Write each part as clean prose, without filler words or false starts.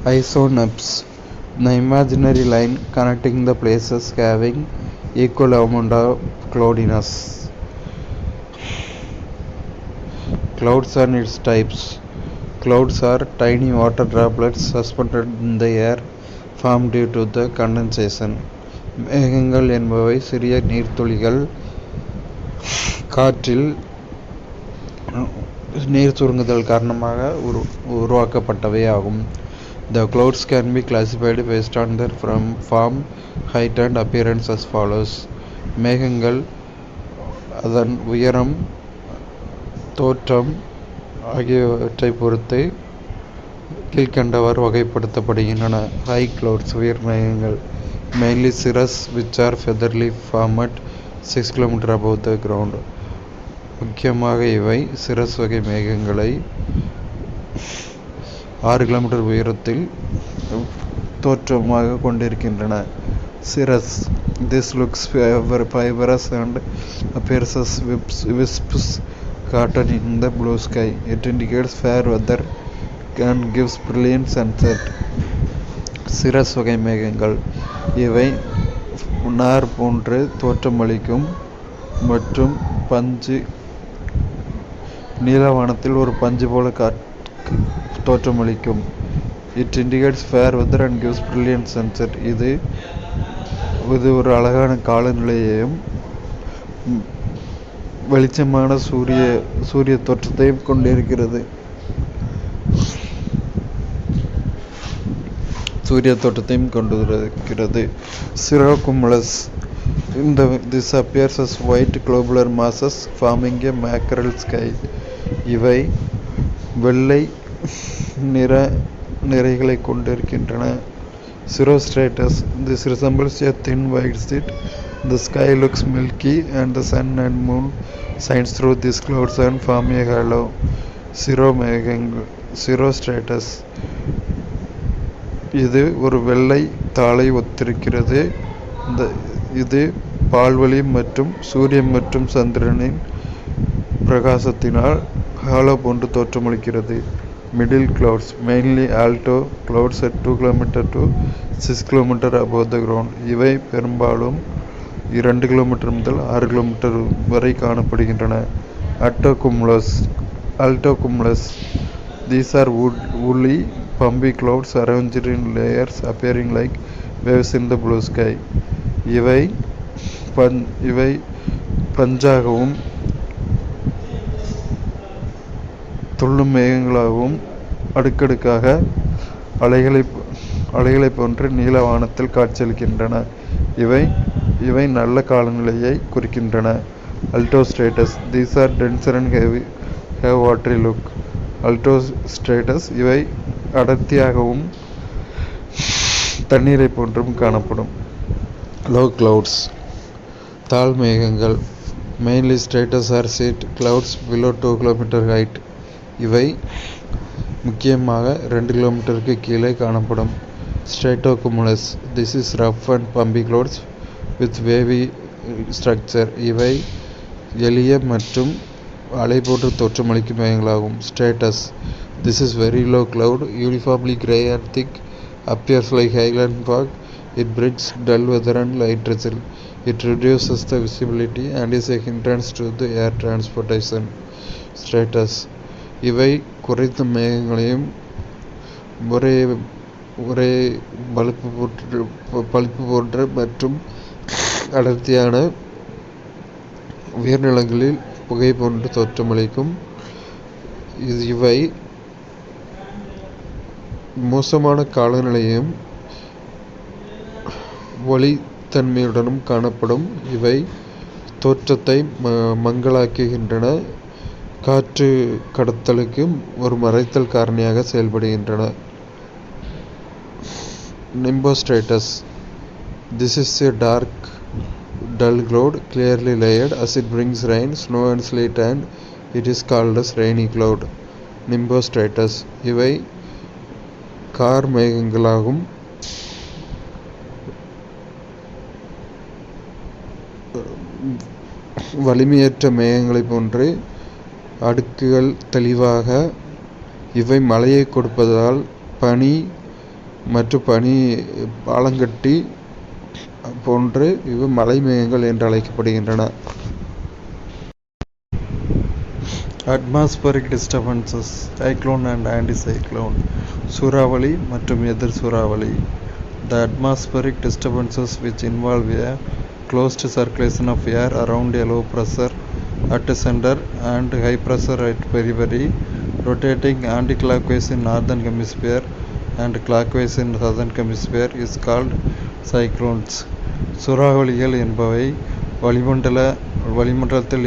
Isonapse, the imaginary line connecting the places having equal amount of cloudiness. Clouds and its types. Clouds are tiny water droplets suspended in the air formed due to the condensation. மேகங்கள் என்பவை சிறிய நீர்த்துளிகள் காற்றில் நீர் சுருங்குதல் காரணமாக உருவாக்கப்பட்டவை ஆகும். The clouds can be classified based on their form, height and appearance as follows. மேகங்கள் அதன் உயரம், தோற்றம் ஆகியவற்றை பொறுத்து கீழ்கண்டவாறு வகைப்படுத்தப்படுகின்றன. High clouds, உயர் மேகங்கள், mainly cirrus which are featherly formed 6 km above the ground. முக்கியமாக இவை சிரஸ் வகை மேகங்களை 6 கிலோமீட்டர் உயரத்தில் தோற்றமாக கொண்டிருக்கின்றன. Cirrus, this looks fibrous and appears as wisps caught in the blue sky. It indicates fair weather and gives brilliant sunset. சிரஸ் வகை மேகங்கள் இவை நார் போன்று தோற்றமளிக்கும் மற்றும் பஞ்சு நீலவானத்தில் ஒரு பஞ்சு போல தோற்றமளிக்கும். It indicates fair weather and gives brilliant sunset. இது ஒரு அழகான காலநிலையையும் வெளிச்சமான சூரிய தோற்றத்தையும் கொண்டிருக்கிறது. Cirrocumulus. This appears as white globular masses forming a mackerel sky. இவை வெள்ளை நிறைகளை கொண்டிருக்கின்றன. Cirrostratus. This resembles a thin white sheet. The sky looks milky and the sun and moon shines through these clouds and form a halo. Cirrostratus. இது ஒரு வெள்ளை தாளை ஒத்திருக்கிறது. இது பால்வழி மற்றும் சூரியன் மற்றும் சந்திரனின் பிரகாசத்தினால் ஹாலோ போன்று தோற்றமளிக்கிறது. Middle clouds, mainly alto clouds at 2 km to 6 km above the ground. இவை பெரும்பாலும் 2 km முதல் 6 km வரை காணப்படுகின்றன. Altocumulus. These are woolly, pumpy clouds arranged in layers appearing like waves in the blue sky. இவை பஞ்சாகவும் துள்ளும் மேகங்களாகவும் அடுக்கடுக்காக அலைகளை போன்று நீலவானத்தில் காட்சியளிக்கின்றன. இவை நல்ல காலநிலையை குறிக்கின்றன. Altostratus. These are denser and have watery look. Altostratus. இவை அடர்த்தியாகவும் தண்ணீரை போன்றும் காணப்படும். Low clouds. தாழ் மேகங்கள், mainly stratus or sheet clouds below 2 km height. இவை முக்கியமாக 2 கிலோமீட்டருக்கு கீழே காணப்படும். Stratocumulus. This is rough and pumpy clouds with wavy structure. இவை எளிய மற்றும் அலை போன்று தோற்றமளிக்கும் மேகங்களாகும். Stratus. This is very low cloud, uniformly grey and thick, appears like highland fog. It brings dull weather and light drizzle. It reduces the visibility and is a hindrance to the air transportation. Stratus. இவை குறைந்த மேகங்களையும் ஒரே பழுப்பு போன்ற மற்றும் அடர்த்தியான உயர்நிலங்களில் புகை போன்று தோற்றமளிக்கும். இவை மோசமான காலநிலையும் ஒளித்தன்மையுடனும் காணப்படும். இவை தோற்றத்தை மங்கலாக்குகின்றன. காற்று கடத்தலுக்கு ஒரு மறைத்தல் காரணியாக செயல்படுகின்றன. Nimbostratus. This is a dark, dull cloud, clearly layered as it brings rain, snow and sleet, and it is called as rainy cloud. Nimbostratus. இவை கார் மேகங்களாகும். வலிமையற்ற மேகங்களை போன்று அடுக்குகள் தெளிவாக இவை மழையை கொடுப்பதால் பனி மற்றும் பனி பாலங்கட்டி போன்று இவை மலை மேகங்கள் என்று அழைக்கப்படுகின்றன. அட்மாஸ்பரிக் டிஸ்டர்பன்சஸ், சைக்ளோன் அண்ட் ஆன்டிசைக்ளோன், சூறாவளி மற்றும் எதிர் சூறாவளி. The atmospheric disturbances which involve a closed circulation of air around a low pressure at the center and high pressure at periphery, rotating anti-clockwise in northern hemisphere and clockwise in southern hemisphere is called cyclones. சூறாவளிகள் என்பவை வளிமண்டலத்தில்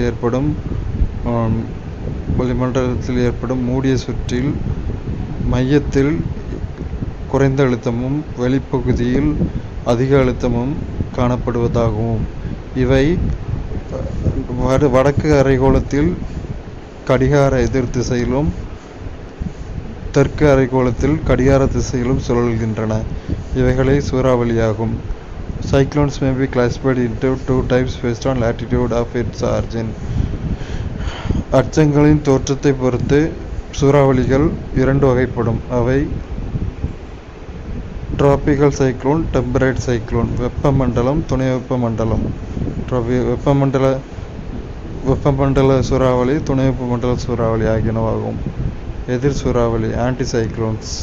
ஏற்படும் மூடிய சுற்றில் மையத்தில் குறைந்த அழுத்தமும் வெளிப்பகுதியில் அதிக அழுத்தமும் காணப்படுவதாகவும், இவை வடக்கு அரைக்கோளத்தில் கடிகார எதிர் திசையிலும் தெற்கு அரைக்கோளத்தில் கடிகார திசையிலும் சுழல்கின்றன. இவைகளே சூறாவளியாகும். Cyclones may be classified into two types based on latitude of its origin. அச்சங்களின் தோற்றத்தை பொறுத்து சூறாவளிகள் இரண்டு வகைப்படும். அவை டிராபிக்கல் சைக்ளோன், டெம்பரேட் சைக்ளோன், வெப்பமண்டலம், துணை வெப்பமண்டலம். வெப்பமண்டல சூறாவளி, துணை வெப்பமண்டல சூறாவளி ஆகியனவாகும். எதிர் சூறாவளி, ஆன்டிசைக்ளோன்ஸ்.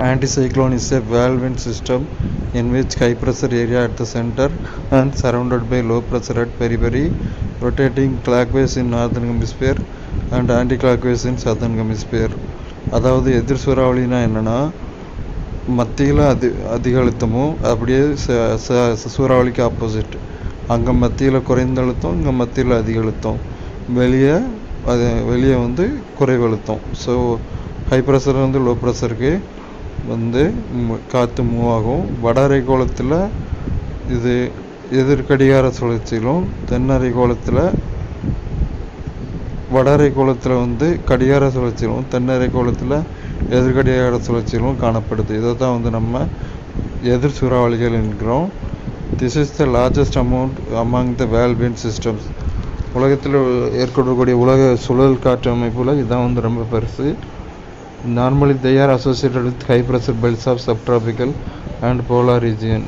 Anticyclone is a valve wind system in which high pressure area at the center and surrounded by low pressure at periphery, rotating clockwise in northern hemisphere and anti-clockwise in southern hemisphere. அதாவது எதிர் சூறாவளினா என்னன்னா, மத்தியில் அதிக அழுத்தமும் அப்படியே சூறாவளிக்கு opposite. அங்கே மத்தியில் குறைந்த அழுத்தம், இங்கே மத்தியில் அதிக அழுத்தம், வெளியே வந்து குறைவு அழுத்தம். ஸோ ஹை ப்ரெஷர் வந்து லோ ப்ரெஷருக்கு வந்து காற்று மூவ் ஆகும். வட அரைக்கோளத்தில் இது எதிர்கடிகார சுழற்சியிலும், தென் அரைக்கோளத்தில் வட அரைக்கோளத்தில் வந்து கடிகார சுழற்சியிலும், தென் அரைக்கோளத்தில் எதிர்கடிகார சுழற்சியிலும் காணப்படுது. இதை தான் வந்து நம்ம எதிர் சூறாவளிகள் என்கிறோம். This is the largest among the whole wind systems. உலகத்தில் ஏற்படக்கூடிய உலக சுழல் காற்று அமைப்பில் இதுதான் வந்து ரொம்ப பெருசு. Normally they are associated with high pressure belts of subtropical and polar region.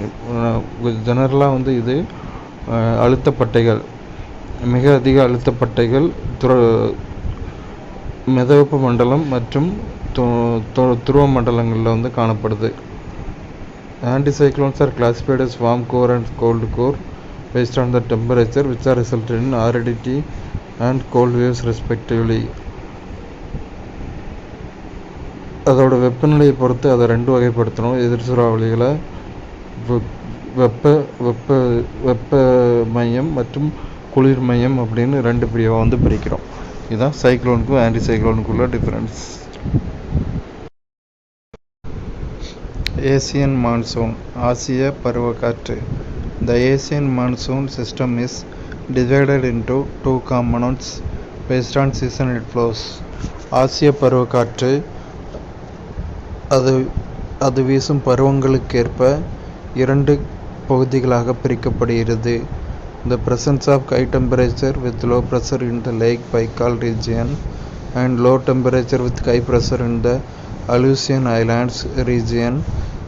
ஜெனரலாக வந்து இது அழுத்தப்பட்டைகள், மிக அதிக அழுத்தப்பட்டைகள் மிதவெப்ப மண்டலம் மற்றும் துருவ மண்டலங்களில் வந்து காணப்படுது. Anticyclones are classified as warm core and cold core based on the temperature, which are resulted in aridity and cold waves respectively. அதோட வெப்பநிலையை பொறுத்து அதை ரெண்டு வகைப்படுத்தணும். எதிர் சூறாவளிகளை வெப்ப மையம் மற்றும் குளிர் மையம் அப்படின்னு ரெண்டு பிரிவாக வந்து பிரிக்கிறோம். இதுதான் சைக்ளோனுக்கும் ஆன்டி சைக்ளோனுக்குள்ள டிஃபரன்ஸ். ஏசியன் மான்சூன், ஆசிய பருவக்காற்று. The Asian monsoon system is divided into two components based on season it flows. ஆசிய பருவக்காற்று அது வீசும் பருவங்களுக்கேற்ப இரண்டு பகுதிகளாக பிரிக்கப்படுகிறது. The presence of high temperature with low pressure in the Lake Baikal region and low temperature with high pressure in the Aleutian Islands region,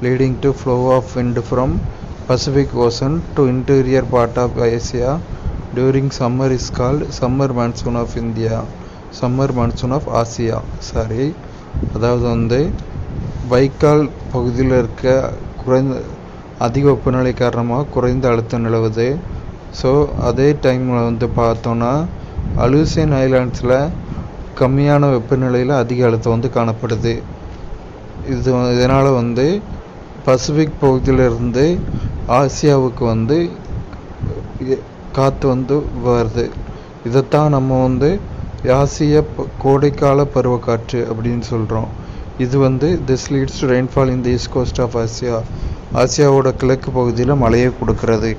leading to flow of wind from Pacific Ocean to interior part of Asia during summer is called summer monsoon of India. Summer monsoon of Asia. அதாவது வந்து வைக்கால் பகுதியில் இருக்க அதிக வெப்பநிலை காரணமாக குறைந்த அழுத்தம் நிலவுது. So அதே டைமில் வந்து பார்த்தோன்னா அலூசியன் ஐலாண்ட்ஸில் கம்மியான வெப்பநிலையில் அதிக அழுத்தம் வந்து காணப்படுது. இதனால் வந்து பசிபிக் பகுதியிலிருந்து ஆசியாவுக்கு வந்து காற்று வந்து வருது. இதைத்தான் நம்ம வந்து ஆசிய கோடைக்கால பருவக்காற்று அப்படின்னு சொல்கிறோம். இது வந்து this leads to rainfall in the east coast of Asia. ஆசியாவோட கிழக்கு பகுதியில் மழையை கொடுக்கறது.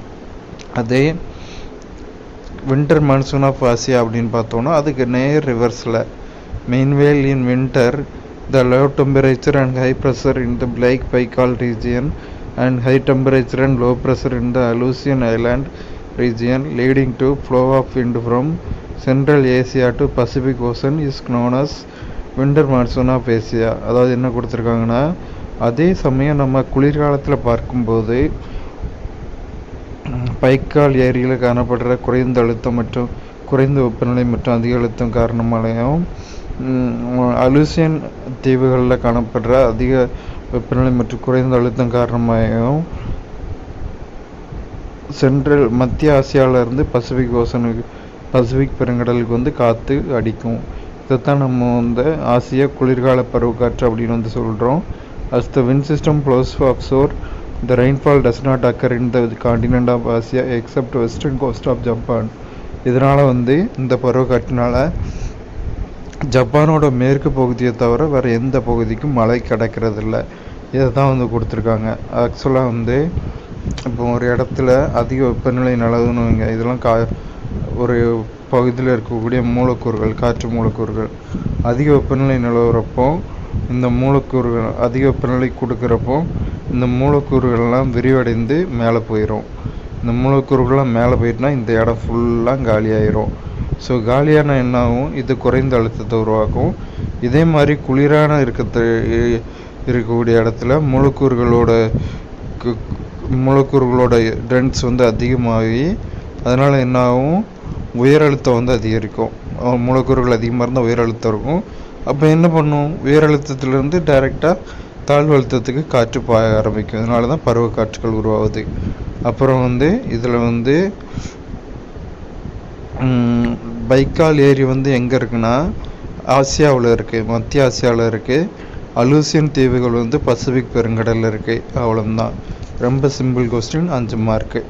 அதே வின்டர் மான்சூன் ஆஃப் ஆசியா அப்படின்னு பார்த்தோன்னா அதுக்கு நேர் ரிவர்ஸில். meanwhile in winter the low temperature and high pressure in the Lake Baikal region and high temperature and low pressure in the Aleutian Island region, leading to flow of wind from Central Asia to Pacific Ocean is known as winter monsoon of Asia. அதாவது என்ன கொடுத்துருக்காங்கன்னா, அதே சமயம் நம்ம குளிர்காலத்தில் பார்க்கும்போது பைக்கால் ஏரியில் காணப்படுற குறைந்த அழுத்தம் மற்றும் குறைந்த வெப்பநிலை மற்றும் அதிக அழுத்தம் காரணமாகவும், அலுசியன் தீவுகளில் காணப்படுற அதிக வெப்பநிலை மற்றும் குறைந்த அழுத்தம் காரணமாகவும் மத்திய ஆசியாவிலேருந்து பசிபிக் பெருங்கடலுக்கு வந்து காற்று அடிக்கும். இதைத்தான் நம்ம வந்து ஆசியா குளிர்கால பருவக்காற்று அப்படின்னு சொல்கிறோம். As the wind system flows offshore, the rainfall does not occur in the continent of Asia except western coast of Japan. இதனால் வந்து இந்த பருவக்காற்றினால ஜப்பானோட மேற்கு பகுதியை தவிர வேறு எந்த பகுதிக்கும் மழை கிடைக்கிறதில்ல. இதை தான் வந்து கொடுத்துருக்காங்க. ஆக்சுவலாக வந்து இப்போ ஒரு இடத்துல அதிக வெப்பநிலை நிலவுன்னு வைங்க, இதெல்லாம் ஒரு பகுதியில் இருக்கக்கூடிய மூலக்கூறுகள், காற்று மூலக்கூறுகள் அதிக வெப்பநிலை நிலவுறப்போ இந்த மூலக்கூறுகள் அதிக வெப்பநிலை கொடுக்குறப்போ இந்த மூலக்கூறுகள்லாம் விரிவடைந்து மேலே போயிடும். இந்த மூலக்கூறுகள்லாம் மேலே போயிட்டுனா இந்த இடம் ஃபுல்லாக காலியாயிரும். ஸோ காலியான என்னாகும், இது குறைந்த அழுத்தத்தை உருவாக்கும். இதே மாதிரி குளிரான இருக்கக்கூடிய இடத்துல மூலக்கூறுகளோட டென்ஸ் வந்து அதிகமாகி அதனால் என்னாகும், உயர் அழுத்தம் வந்து அதிகரிக்கும். மூலக்கூறுகள் அதிகமாக இருந்தால் உயர் அழுத்தம் இருக்கும். அப்போ என்ன பண்ணும், உயர் அழுத்தத்திலேருந்து டைரெக்டாக தாழ்வு அழுத்தத்துக்கு காற்று பாய ஆரம்பிக்கும். இதனால தான் பருவக்காற்றுகள் உருவாகுது. அப்புறம் வந்து இதில் வந்து பைக்கால் ஏரி வந்து எங்கே இருக்குன்னா ஆசியாவில் இருக்குது, மத்திய ஆசியாவில் இருக்குது. அலூசியன் தீவுகள் வந்து பசிபிக் பெருங்கடலில் இருக்குது. அவ்வளோதான். ரொம்ப சிம்பிள் கொஸ்டின், 5 மார்க்கு.